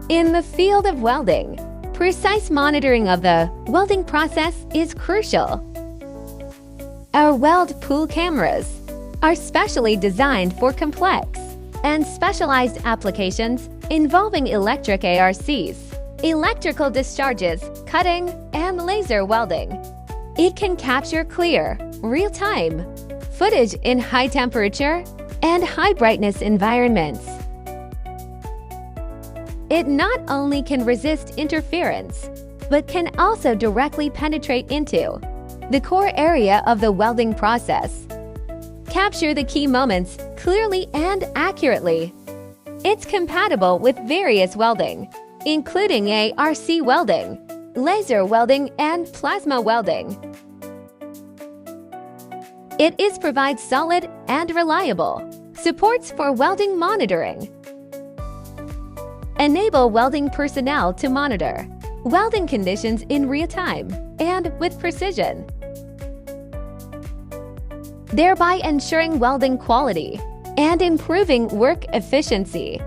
In the field of welding, precise monitoring of the welding process is crucial. Our weld pool cameras are specially designed for complex and specialized applications involving electric ARCs, electrical discharges, cutting, and laser welding. It can capture clear, real-time footage in high-temperature and high-brightness environments. It not only can resist interference, but can also directly penetrate into the core area of the welding process. Capture the key moments clearly and accurately. It's compatible with various welding, including ARC welding, laser welding, and plasma welding. It provides solid and reliable supports for welding monitoring. Enable welding personnel to monitor welding conditions in real time and with precision, thereby ensuring welding quality and improving work efficiency.